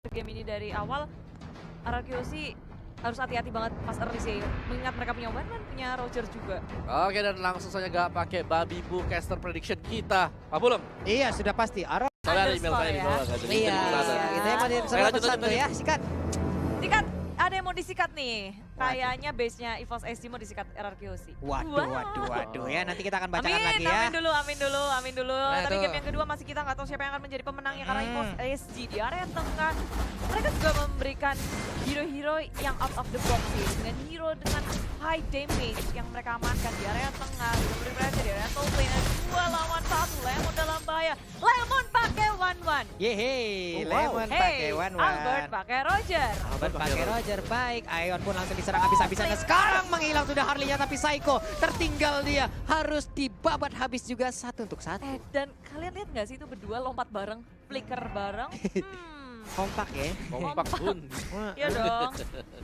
game ini dari awal, RRQ harus hati-hati banget pas early sih. Mengingat mereka punya One-Man, punya Roger juga. Oke, dan langsung saja gak pakai babi bu caster prediction kita. Pak Bulem. Iya, sudah pasti. Soalnya ada email saya di bawah. Iya, kita emang lanjut, satu ya, sikat. Sikat, ada yang mau disikat nih. Kayaknya base-nya EVOS SG mau disikat RRQ. Waduh ya. Nanti kita akan bacakan lagi ya. Amin dulu. Nah, Tapi tuh. game yang kedua masih kita nggak tahu siapa yang akan menjadi pemenangnya karena EVOS SG di area tengah. Mereka juga memberikan hero-hero yang out of the box sih, dengan hero dengan high damage yang mereka amankan di area tengah. Memberi pressure di area top lane. 2 lawan 1, Lemon dalam bahaya. Lemon pakai 1-1. Yeay, Oh, wow. Lemon pakai one. Albert pakai Roger. Albert pakai Roger, baik. Ion pun langsung diserang habis-habisan. Dan sekarang menghilang sudah Harley-nya, tapi Psycho tertinggal dia. Harus dibabat habis juga 1 untuk 1. Dan kalian lihat nggak sih itu berdua lompat bareng, flicker bareng? Kompak ya. Kompak bun. Wah, Iya dong.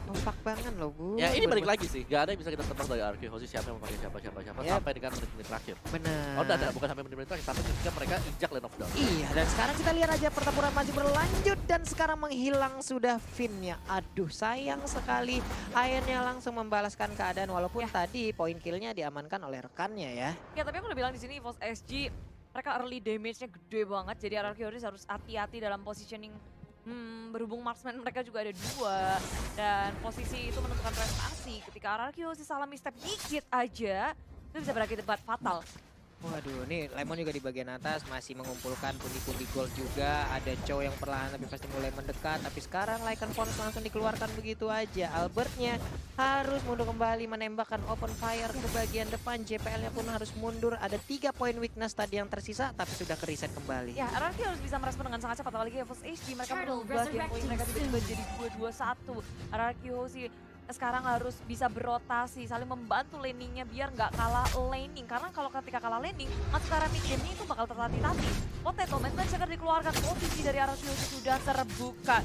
kompak banget loh, Bu. Ya ini balik lagi sih, gak ada yang bisa kita tebak dari RQ Hoshi siapa yang mau pakai siapa Yap. sampai dengan menit-menit terakhir. Benar. Oh enggak, bukan sampai menit-menit terakhir, sampai ketika mereka injak lane of down. Iya, dan sekarang kita lihat aja pertempuran masih berlanjut dan sekarang menghilang sudah Finn-nya. Aduh, sayang sekali. Akhirnya langsung membalaskan keadaan walaupun Ya. tadi poin kill-nya diamankan oleh rekannya ya. Ya tapi aku udah bilang di sini EVOS SG mereka early damage-nya gede banget, jadi RRQ harus hati-hati dalam positioning. Berhubung marksman mereka juga ada 2 dan posisi itu menentukan prestasi. Ketika RRQ salah misstep dikit aja itu bisa berakibat fatal. Waduh, nih Lemon juga di bagian atas masih mengumpulkan pundi-pundi gold juga. Ada Chow yang perlahan tapi pasti mulai mendekat. Tapi sekarang Lycan Pons langsung dikeluarkan begitu aja. Albertnya harus mundur kembali menembakkan open fire ke bagian depan. JPL-nya pun harus mundur. Ada 3 poin weakness tadi yang tersisa tapi sudah ke reset kembali. Ya, RRQ harus bisa merespon dengan sangat cepat, apalagi EVOS HD mereka merubah game point mereka tiba-tiba jadi 2-2-1. RRQ sih sekarang harus bisa berotasi, saling membantu laningnya biar nggak kalah laning. Karena kalau ketika kalah laning, masuk ke arah mid game itu bakal tertatih-tatih. Potato Man Shaker dikeluarkan, posisi dari RRQ sudah terbuka.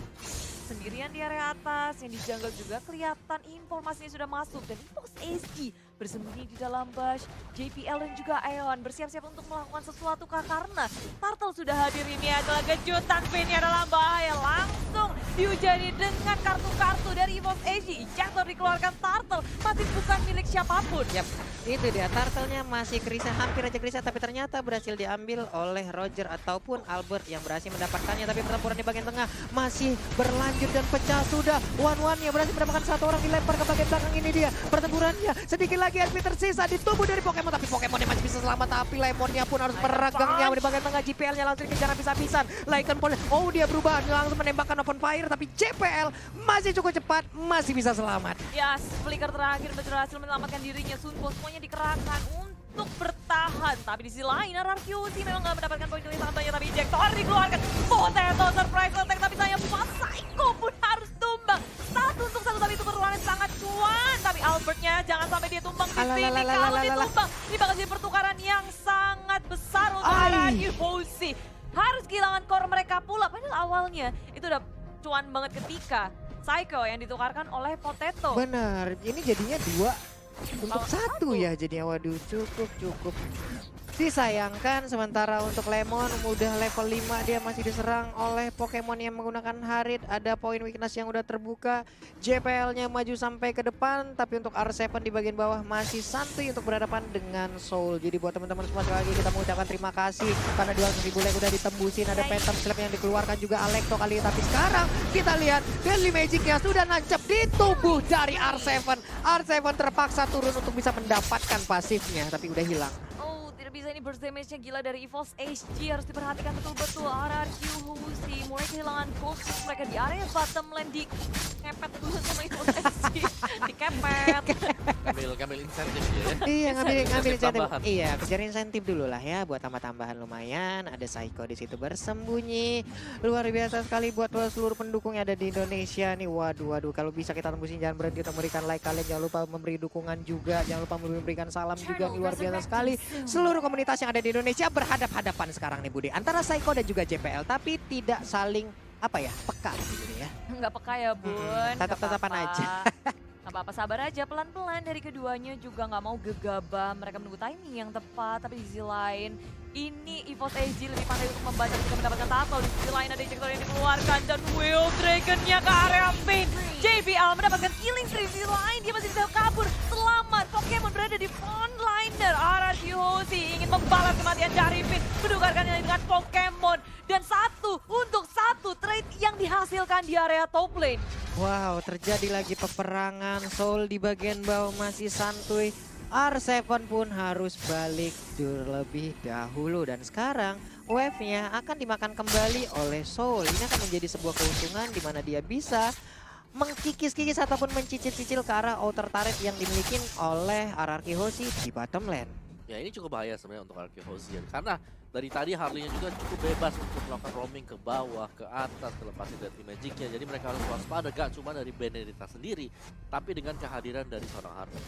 Sendirian di area atas, yang di jungle juga kelihatan informasinya sudah masuk. Dan EVOS SG bersembunyi di dalam bush. JPL dan juga Aeon bersiap-siap untuk melakukan sesuatu karena Turtle sudah hadir. Ini adalah kejutan, Finn dalam bahaya. Langsung diujani dengan kartu-kartu dari EVOS SG. Ejector dikeluarkan, Turtle masih bukan milik siapapun. Yap, itu dia. Turtle-nya masih krisis, hampir aja krisis, tapi ternyata berhasil diambil oleh Roger ataupun Albert yang berhasil mendapatkannya. Tapi pertempuran di bagian tengah masih berlanjut dan pecah sudah. One-one-nya berhasil mendapatkan 1 orang dilempar ke bagian belakang. Ini dia pertempurannya. Sedikit lagi HP tersisa di tubuh dari Pokemon, tapi Pokemonnya masih bisa selamat. Tapi Lemonnya pun harus meragangnya di bagian tengah. JPL-nya langsung dikejar habis-habisan. Lycan Pons, oh dia berubah langsung menembakkan open fire, tapi JPL masih cukup cepat, masih bisa selamat. Ya, flicker terakhir berhasil menyelamatkan dirinya. Sunpo semuanya dikerahkan untuk bertahan. Tapi di sisi lain, RRQ memang nggak mendapatkan poin yang sangat banyak. Tapi ejector dikeluarkan. Potato surprise attack, tapi sayang Psycho pun harus tumbang. 1 untuk 1, tapi itu perlawanan sangat cuan. Tapi Albertnya jangan sampai dia tumbang di sini. Kalau dia tumbang, ini bakal jadi pertukaran yang sangat besar untuk RRQ. Harus kehilangan core mereka pula. Padahal awalnya itu udah cuan banget ketika Psycho yang ditukarkan oleh Potato. Benar, ini jadinya 2 untuk 1 ya jadinya. Waduh, cukup. Disayangkan sementara untuk Lemon udah level 5, dia masih diserang oleh Pokemon yang menggunakan Harit. Ada poin weakness yang udah terbuka. JPL-nya maju sampai ke depan, tapi untuk R7 di bagian bawah masih santuy untuk berhadapan dengan Soul. Jadi buat teman-teman semua sekali lagi kita mengucapkan terima kasih karena 200.000 leg udah ditembusin. Ada Phantom Slap yang dikeluarkan juga Alekto kali ini. Tapi sekarang kita lihat Deadly Magic-nya sudah nancap di tubuh dari R7. R7 terpaksa turun untuk bisa mendapatkan pasifnya, tapi udah hilang. Tidak bisa, ini burst damage-nya gila dari EVOS SG. Harus diperhatikan betul-betul. RRQ Hoshi mulai kehilangan fokus mereka di area bottom lane. Di kepet dulu sama EVOS SG. Dikepet. Ngambil insentif ya. Iya, ngambil insentif. Tambahan. Iya, kejar insentif dulu lah ya buat tambah-tambahan lumayan. Ada Psycho di situ bersembunyi. Luar biasa sekali buat seluruh pendukung yang ada di Indonesia nih. Waduh, kalau bisa kita tembusin, jangan berhenti untuk memberikan like kalian. Jangan lupa memberi dukungan juga. Jangan lupa memberikan salam juga. Ini luar biasa sekali. Seluruh komunitas yang ada di Indonesia berhadap-hadapan sekarang nih Bude. Antara Psycho dan juga JPL, tapi tidak saling peka gitu ya. Nggak peka ya Bun. Tetap-tetapan aja. Nggak apa-apa, sabar aja, pelan-pelan dari keduanya juga nggak mau gegabah. Mereka menunggu timing yang tepat, tapi di sisi lain Ini EVOS AG lebih pandai untuk membaca ketika mendapatkan tackle. Di sisi lain ada ejector yang dikeluarkan dan Will Dragon-nya ke area pin. JBL mendapatkan killing streak. Di sisi lain dia masih bisa kabur. Selamat, Pokemon berada di frontliner. RRQ Hoshi ingin membalas kematian dari pin. Menukarkan ini dengan Pokemon. Dan untuk satu trade yang dihasilkan di area top lane. Wow, terjadi lagi peperangan. Soul di bagian bawah masih santuy. R7 pun harus balik terlebih dahulu. Dan sekarang wave-nya akan dimakan kembali oleh Soul. Ini akan menjadi sebuah keuntungan di mana dia bisa mengkikis-kikis ataupun mencicil-cicil ke arah outer turret yang dimiliki oleh RRQ Hoshi di bottom lane. Ya ini cukup bahaya sebenarnya untuk RRQ Hosian karena dari tadi Harley-nya juga cukup bebas untuk melakukan roaming ke bawah, ke atas, kelepasin dari Magic-nya. Jadi mereka harus waspada gak cuma dari Benedetta sendiri, tapi dengan kehadiran dari seorang Harley.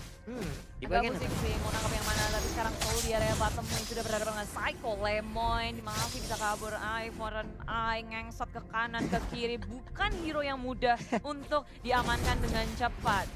Di Agak bagian pusing sih mau nangkep yang mana, tapi sekarang Soul di area bottom lane sudah berhadapan dengan Psycho Lemon. Masih bisa kabur, Foreign Eye ngengsot ke kanan, ke kiri. Bukan hero yang mudah untuk diamankan dengan cepat.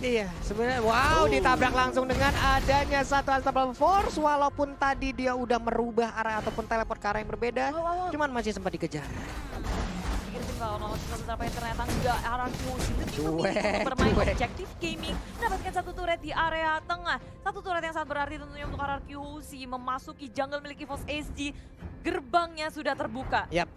Iya, sebenarnya wow, ditabrak langsung dengan adanya satu Unstoppable Force. Walaupun tadi dia udah merubah arah ataupun teleport ke arah yang berbeda, cuman masih sempat dikejar. Pikir sih kalau nomor satu tapi ternyata enggak. RRQ Hoshi lebih memilih Cuek, untuk bermain cuek. objektif gaming. Mendapatkan satu turret di area tengah. Satu turret yang sangat berarti tentunya untuk RRQ Hoshi. Memasuki jungle milik EVOS SG. Gerbangnya sudah terbuka. Yap.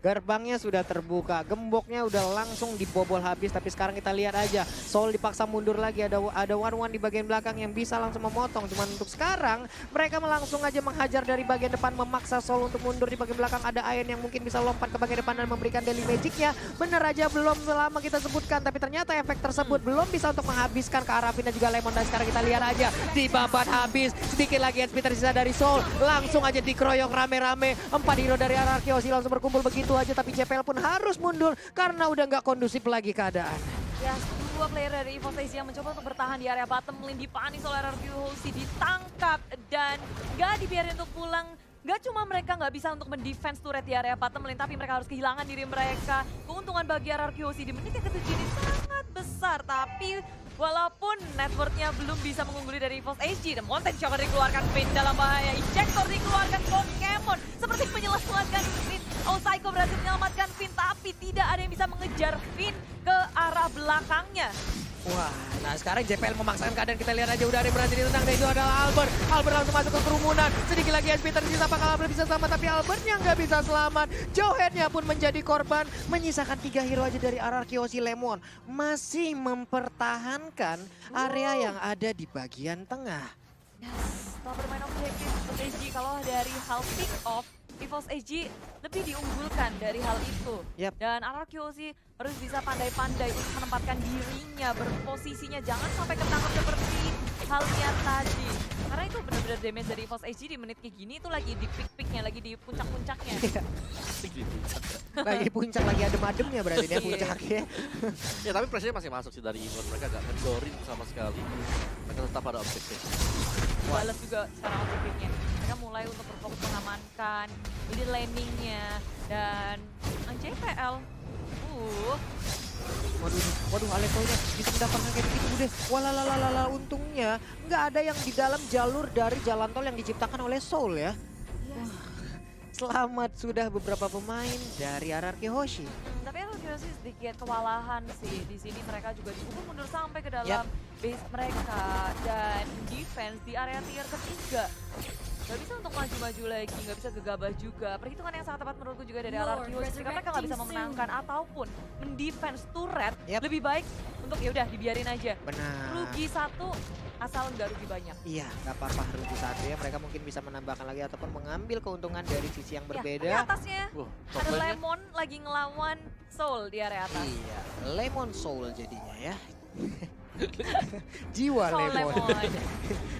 Gerbangnya sudah terbuka, gemboknya udah langsung dibobol habis. Tapi sekarang kita lihat aja, Soul dipaksa mundur lagi. Ada one-one di bagian belakang yang bisa langsung memotong. Cuman untuk sekarang, mereka langsung aja menghajar dari bagian depan, memaksa Soul untuk mundur di bagian belakang. Ada Ayen yang mungkin bisa lompat ke bagian depan dan memberikan daily magic-nya. Bener aja belum lama kita sebutkan, tapi ternyata efek tersebut belum bisa untuk menghabiskan ke arah Pin dan juga Lemon. Dan sekarang kita lihat aja, dibabat habis. Sedikit lagi HP tersisa dari Soul, langsung aja dikeroyok rame-rame. 4 hero dari RRQ Hoshi langsung berkumpul begitu aja, tapi JPL pun harus mundur karena udah nggak kondusif lagi keadaan. Ya, dua player dari EVOS AG yang mencoba untuk bertahan di area bottom lane, dipanis oleh RRQ Hoshi, ditangkap dan nggak dibiarin untuk pulang. Gak cuma mereka nggak bisa untuk mendefense turret di area bottom lane, tapi mereka harus kehilangan diri mereka. Keuntungan bagi RRQ Hoshi di menit yang ke-7 ini sangat besar, tapi walaupun networknya belum bisa mengungguli dari EVOS AG, dan Mountain Shocker dikeluarkan, Pin dalam bahaya, Ejector dikeluarkan, Pokemon seperti menyelamatkan Pin. Oh, Psycho berhasil menyelamatkan Pin, tapi tidak ada yang bisa mengejar Pin ke arah belakangnya. Wah, nah sekarang JPL memaksakan keadaan. Kita lihat aja udah ada yang berhasil ditendang, dan itu adalah Albert. Albert langsung masuk ke kerumunan. Sedikit lagi SP tersisa, apakah Albert bisa selamat? Tapi Albertnya nggak bisa selamat. Joheadnya pun menjadi korban. Menyisakan 3 hero aja dari RRQ Hoshi. Lemon masih mempertahankan area yang ada di bagian tengah. Yes, setelah bermain objektif EVOS AG, kalau dari hal pick off, EVOS AG lebih diunggulkan dari hal itu. Yap. Dan RRQ Hoshi harus bisa pandai-pandai untuk menempatkan dirinya, berposisinya, jangan sampai ketangkep seperti halnya tadi. Karena itu benar-benar damage dari EVOS AG di menit kayak gini itu lagi di peak-peaknya, lagi di puncak-puncaknya. Lagi di puncak, lagi adem-ademnya berarti dia puncaknya. Ya tapi pressure masih masuk sih dari Ivan, mereka gak kendorin sama sekali. Mereka tetap ada objektif. Balas juga sekarang objektifnya. Mereka mulai untuk berfokus mengamankan ini landingnya dan JPL. Waduh, Alekonya bisa mendapatkan kayak begitu deh. Walalala, untungnya nggak ada yang di dalam jalur dari jalan tol yang diciptakan oleh Soul ya. Yes. Selamat sudah beberapa pemain dari RRQ Hoshi. Tapi RRQ Hoshi sedikit kewalahan sih. Di sini mereka juga dipukul mundur sampai ke dalam base mereka dan defense di area tier ketiga. Gak bisa untuk maju-maju lagi, gak bisa gegabah juga. Perhitungan yang sangat tepat menurutku juga dari RRQ Hoshi. Jika mereka gak bisa memenangkan ataupun mendefense turret, lebih baik untuk yaudah dibiarin aja. Benar. Rugi 1 asal nggak rugi banyak. Iya, nggak apa-apa rugi 1 ya. Mereka mungkin bisa menambahkan lagi ataupun mengambil keuntungan dari sisi yang berbeda. Ya, di atasnya Top ada lane-nya. Lemon lagi ngelawan Soul di area atas. Iya, Lemon Soul jadinya ya. Jiwa Soul Lemon.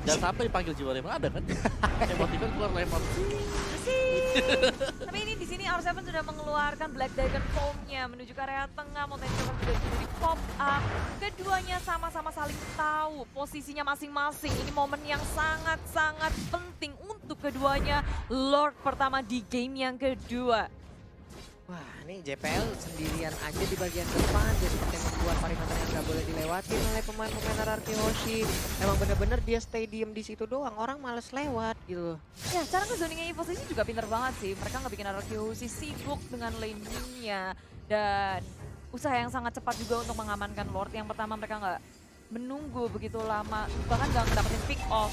Dan sampai dipanggil jiwa Lemon ada kan? Emotifan keluar Lemon. Tapi ini di sini R7 sudah mengeluarkan Black Dragon Foam-nya menuju ke area tengah. Mountain Shocker sudah di pop up. Keduanya sama-sama saling tahu posisinya masing-masing. Ini momen yang sangat-sangat penting untuk keduanya. Lord pertama di game yang kedua. Wah, ini JPL sendirian aja di bagian depan. Jadi seperti yang membuat perimeter yang nggak boleh dilewatin oleh pemain-pemain RRQ Hoshi. Emang bener-bener dia stay diem di situ doang. Orang males lewat gitu loh. Ya, cara ngezoningnya EVOS ini juga pinter banget sih. Mereka nggak bikin RRQ Hoshi sibuk dengan laning-nya. Dan usaha yang sangat cepat juga untuk mengamankan Lord. Yang pertama mereka nggak menunggu begitu lama, bahkan nggak ngedapetin pick off.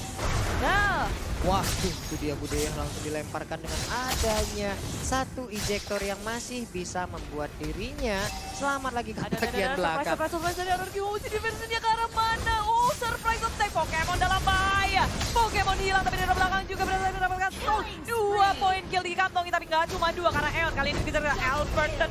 Nah, Wah, itu dia Bude yang langsung dilemparkan dengan adanya satu ejector yang masih bisa membuat dirinya selamat lagi ke bagian belakang. surprise dari RRQ Hoshi, defense-nya ke arah mana? Oh, surprise attack, Pokemon dalam bahaya. Pokemon hilang tapi dari belakang juga berhasil mendapatkan stun. 2 poin kill dikantongi tapi nggak cuma 2 karena El kali ini dikejar Albert dan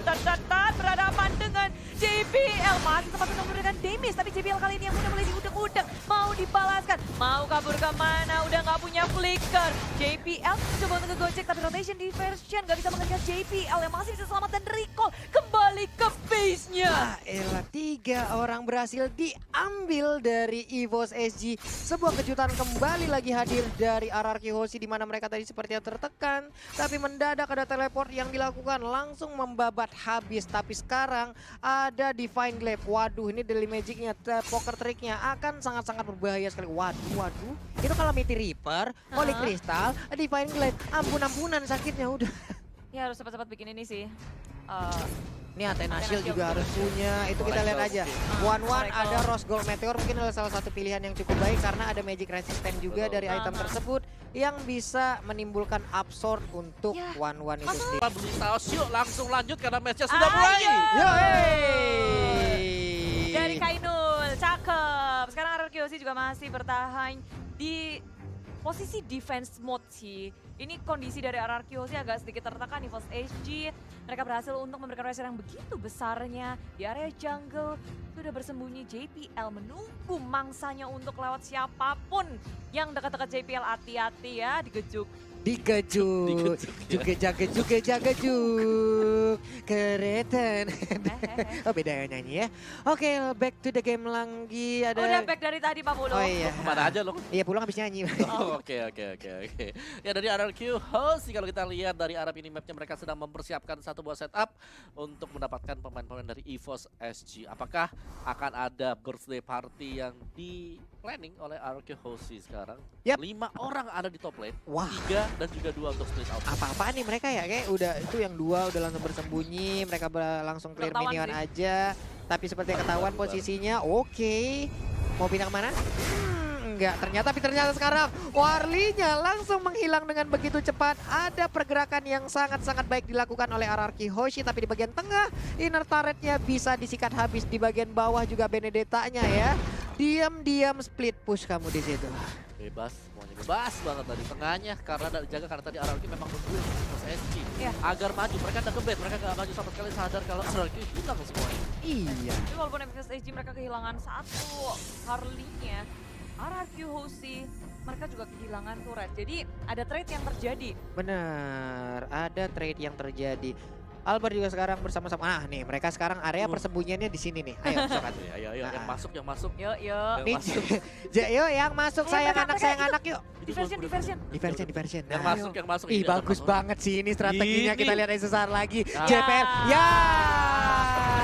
berhadapan dengan JBL. Masih sempat memberikan damage tapi JBL kali ini yang udah mulai diudek-udek. Mau dibalaskan, mau kabur kemana, udah nggak punya flicker. JBL coba untuk ngegojek tapi rotation diversion nggak bisa mengejar JBL yang masih bisa selamat dan recall kembali ke base-nya. Ah, elah, 3 orang berhasil diambil dari EVOS SG. Sebuah kejutan kembali lagi hadir dari RRQ Hoshi di mana mereka tadi sepertinya tertekan. Tapi mendadak ada teleport yang dilakukan langsung membabat habis. Tapi sekarang ada Divine Glaive. Waduh, ini Daily Magic-nya, poker trick-nya akan sangat-sangat berbahaya sekali. Waduh. Itu kalau Mighty Reaper, Holy Crystal, Divine Glaive. Ampun-ampunan sakitnya udah. Ya harus cepat-cepat bikin ini sih. Ini Athena Shield juga harus punya, itu kita lihat aja. One ada Rose Gold Meteor mungkin adalah salah satu pilihan yang cukup baik karena ada magic resistant juga dari item tersebut yang bisa menimbulkan absorb untuk One itu sendiri. Kita beli Taos, yuk langsung lanjut karena matchnya sudah mulai. Yo, Dari Kainul, cakep. Sekarang RRQ Hoshi juga masih bertahan di posisi defense mode sih. Ini kondisi dari RRQ Hoshi agak sedikit tertekan. EVOS SG mereka berhasil untuk memberikan pressure yang begitu besarnya di area jungle. Sudah bersembunyi JPL menunggu mangsanya untuk lewat siapapun yang dekat-dekat JPL. Hati-hati ya, digejuk. Dikejuk, juga keretan. Oh beda nyanyi ya. Oke, back to the game lagi. Ada. Udah back dari tadi Pak Polo. Oh iya. Kemana aja lo? Iya pulang habis nyanyi. Oke. Ya dari RRQ Hoshi kalau kita lihat dari arah minimapnya mereka sedang mempersiapkan satu buah setup untuk mendapatkan pemain-pemain dari EVOS SG. Apakah akan ada birthday party yang di planning oleh RRQ Hoshi sekarang? Yap. 5 orang ada di top lane. Wah. 3 dan juga 2 untuk split out. Apa-apaan nih mereka ya, kayak udah itu yang 2 udah langsung bersembunyi, mereka langsung clear Ketahuan minion sih. aja. Tapi seperti ketahuan posisinya, oke. Mau pindah kemana? Enggak, ternyata sekarang Warlinya langsung menghilang dengan begitu cepat. Ada pergerakan yang sangat-sangat baik dilakukan oleh RRQ Hoshi, tapi di bagian tengah inner turretnya bisa disikat habis, di bagian bawah juga Benedetta-nya ya. Diam-diam split push kamu di situ. Bebas, semuanya bebas banget dari tengahnya karena dijaga karena tadi RRQ memang nungguin EVOS SG agar maju. Mereka udah ngebet, mereka gak maju sama sekali, sadar kalau RRQ hilang semuanya. Iya. Tapi walaupun EVOS SG mereka kehilangan satu Harley-nya, RRQ Hoshi mereka juga kehilangan turret. Jadi ada trade yang terjadi. Benar, ada trade yang terjadi. Albert juga sekarang bersama-sama. Nah nih, mereka sekarang area persembunyiannya di sini nih. Ayo, sokat. Ayo, yang masuk. Yuk. Nih, yuk yang masuk, sayang anak yuk. Diversion. Diversion. Yang masuk. Ih, bagus banget sih ini strateginya. Ini. Kita lihat sesaat lagi. Ya. JPL, ya.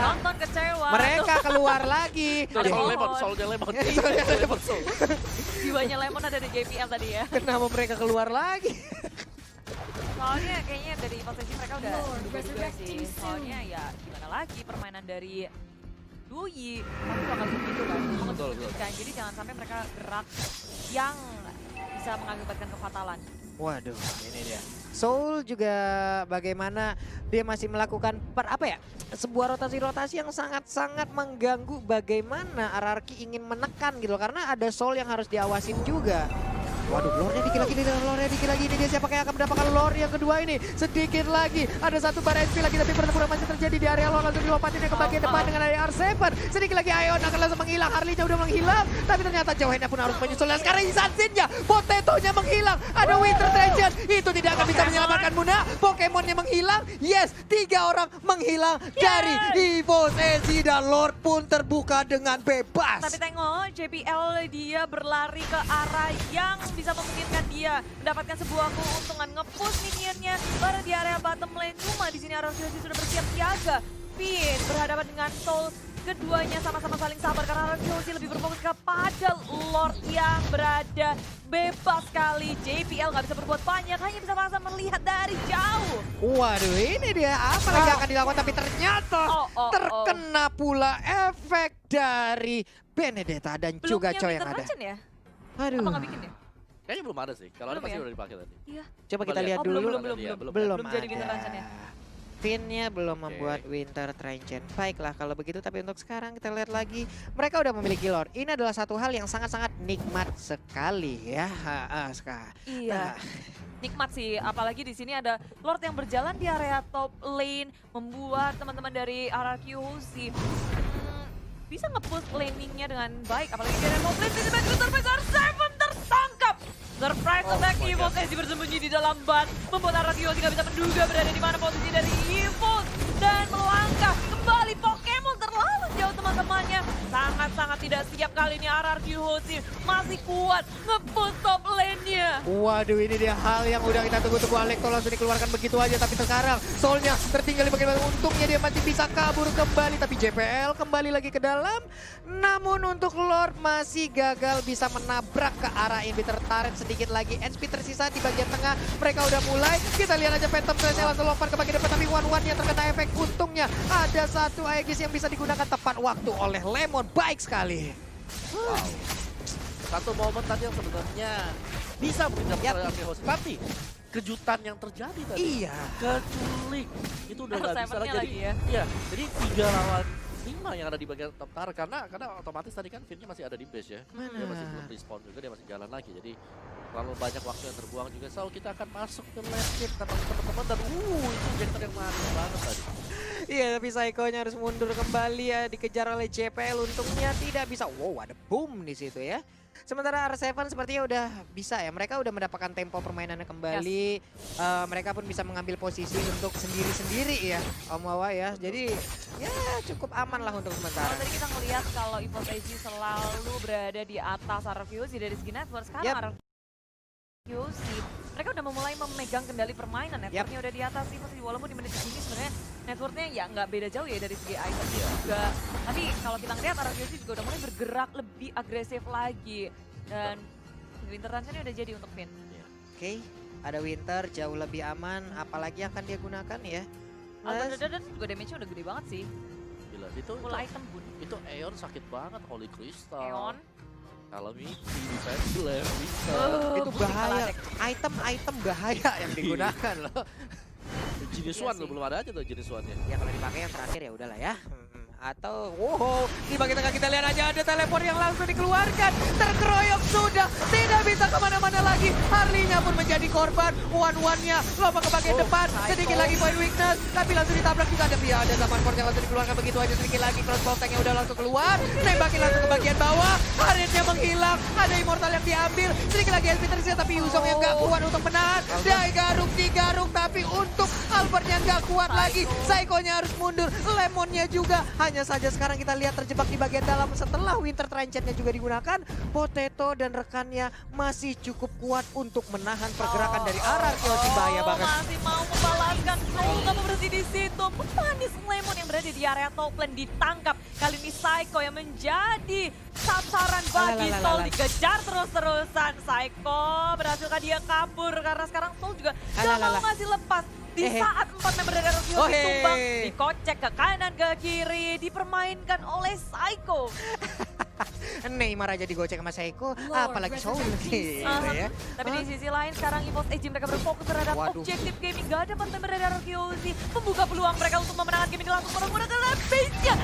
Nonton kecewa. Mereka keluar lagi. Ada Soulnya lemon. Jiwanya Lemon ada di JPL tadi ya. Kenapa mereka keluar lagi? Soalnya kayaknya dari EVOS SG mereka udah juga sih. Soalnya ya gimana lagi permainan dari Dui. Tapi bakal begitu kan. Betul. Jadi jangan sampai mereka gerak yang bisa mengakibatkan kefatalan. Waduh, ini dia. Soul juga bagaimana dia masih melakukan sebuah rotasi-rotasi yang sangat-sangat mengganggu bagaimana RRQ ingin menekan gitu loh. Karena ada Soul yang harus diawasin juga. Waduh, lore-nya dikit lagi ini dia siapa yang akan mendapatkan lore yang kedua ini. Sedikit lagi, ada satu bar SP lagi tapi pertempuran masih terjadi di area lore, langsung dilompatin ke bagian depan dengan area R7. Sedikit lagi Ion akan langsung menghilang, Harley-nya udah menghilang, tapi ternyata Johanna pun harus menyusul. Dan sekarang Insansin-nya, Potato-nya menghilang, ada Winter Treasure, itu tidak akan bisa menyelamatkan Muna. Pokemon-nya menghilang, yes, 3 orang menghilang dari EVOS SG dan Lord pun terbuka dengan bebas. Tapi tengok JPL dia berlari ke arah yang bisa memungkinkan dia mendapatkan sebuah keuntungan nge-push minionnya bareng di area bottom lane. Cuma di sini RRQHOUSI sudah bersiap siaga. Finn berhadapan dengan Soul. Keduanya sama-sama saling sabar karena RRQHOUSI lebih berfokus kepada Lord yang berada bebas sekali. JPL nggak bisa berbuat banyak, hanya bisa masa melihat dari jauh. Waduh, ini dia apa lagi akan dilakukan, tapi ternyata terkena pula efek dari Benedetta dan juga Choi yang ada. Ya? Aduh. Apa nggak bikin ya? Kayaknya belum ada sih. Kalau ada Belum pasti ya? udah dipakai tadi. Iya. Coba kita Belum lihat lihat. dulu. Belum ada. jadi Winter Ranchen ya. Finnya belum membuat Winter Trenchen. Baiklah kalau begitu, tapi untuk sekarang kita lihat lagi. Mereka udah memiliki Lord. Ini adalah satu hal yang sangat-sangat nikmat sekali ya. Iya. Nikmat sih, apalagi di sini ada Lord yang berjalan di area top lane, membuat teman-teman dari RRQHOUSI bisa nge-push laningnya dengan baik. Apalagi di area top lane, tiba-tiba Surprise R7 tertangkap. Surprise attack EVOS Edge bersembunyi di dalam bat, membuat RRQHOUSI tidak bisa menduga berada di mana posisi dari EVOS dan melangkah kembali. Pokemon terlalu jauh teman-temannya, sangat-sangat tidak siap kali ini. RRQHOUSI masih kuat nge-push top lane-nya. Waduh, ini dia hal yang udah kita tunggu-tunggu. Alekto langsung dikeluarkan begitu aja, tapi sekarang Soulnya tertinggal di bagian untungnya dia masih bisa kabur kembali, tapi JPL kembali lagi ke dalam. Namun untuk Lord masih gagal bisa menabrak ke arah Inhibitor Turret. Sedikit lagi HP tersisa di bagian tengah. Mereka udah mulai, kita lihat aja Phantom Thresh langsung lompat ke bagian depan, tapi one-one yang terkena efek. Untungnya ada satu Aegis yang bisa digunakan tepat waktu oleh Lemon. Baik sekali. Wow. Satu momen tadi yang sebenarnya bisa mungkin dapat oleh RRQHOUSI, tapi kejutan yang terjadi tadi. Iya. Keculik. Itu udah nggak bisa lagi. lagi ya. Iya, jadi 3 lawan 5 yang ada di bagian top tar karena otomatis tadi kan Finnya masih ada di base ya. Dia masih belum respawn juga, dia masih jalan lagi. Jadi terlalu banyak waktu yang terbuang juga. So kita akan masuk ke lane game teman-teman dan itu injektor yang manis banget tadi. Iya, tapi Psycho-nya harus mundur kembali ya, dikejar oleh JPL. Untungnya tidak bisa. Wow, ada boom di situ ya. Sementara R7 sepertinya udah bisa ya. Mereka udah mendapatkan tempo permainannya kembali. Mereka pun bisa mengambil posisi untuk sendiri-sendiri ya, Om Wawa ya. Jadi ya cukup aman lah untuk sementara. Kalau tadi kita ngelihat kalau EVOS Edge selalu berada di atas RRQHOUSI dari segi network, sekarang RRQHOUSI mereka udah memulai memegang kendali permainan. Networknya udah di atas EVOS, walaupun di menit segini sebenarnya networknya ya nggak beda jauh ya dari segi item juga. Tapi kalau kita ngelihat RRQHOUSI juga udah mulai bergerak lebih agresif lagi. Dan Winter Ranchen udah jadi untuk Finn. Oke, ada Winter jauh lebih aman. Apalagi akan dia gunakan ya. Dan juga damage-nya udah gede banget sih. Gila, itu Full item bun. itu Aeon sakit banget, Holy Crystal. Aeon. Calamity, Defense Blast, bisa. Itu bahaya. Item bahaya yang digunakan loh. Jenis Iya one sih. belum ada aja tuh jenis one-nya. Ya kalau dipakai yang terakhir ya udahlah ya. Atau wow, di bagian tengah kita lihat aja ada teleport yang langsung dikeluarkan. Terkeroyok sudah, tidak bisa kemana-mana lagi. Harley-nya pun menjadi korban. One-one-nya lompat ke bagian depan. Sedikit lagi point weakness, tapi langsung ditabrak juga. Tapi ada zaman port yang langsung dikeluarkan begitu aja. Sedikit lagi crossbow tank yang udah langsung keluar. Nembakin langsung ke bagian bawah. Harriet-nya menghilang. Ada immortal yang diambil. Sedikit lagi SP tersisa, tapi Yuzong yang gak kuat untuk menahan. Dia digaruk, tapi untuk Albert-nya gak kuat lagi. Psycho-nya harus mundur. Lemon-nya juga. Hanya saja sekarang kita lihat terjebak di bagian dalam setelah Winter Trenchen-nya juga digunakan. Potato dan rekannya masih cukup kuat untuk menahan pergerakan dari RRQHOUSI. Bahaya banget. Masih mau membalaskan. Soul nggak mau berhenti di situ. Pemanis Lemon yang berada di area top lane ditangkap. Kali ini Psycho yang menjadi sasaran bagi Soul, dikejar terus-terusan. Psycho berhasilkah dia kabur karena sekarang Soul juga gak mau ngasih lepas. Di saat 4 member dari RRQHOUSI tumbang, dikocek ke kanan ke kiri, dipermainkan oleh Psycho. Neymar aja digocek sama Psycho, apalagi Soul gitu ya. Tapi di sisi lain sekarang EVOS Edge mereka berfokus terhadap objektif gaming. Gak ada 4 member dari RRQHOUSI membuka peluang mereka untuk memenangkan game ini langsung menggunakan base-nya.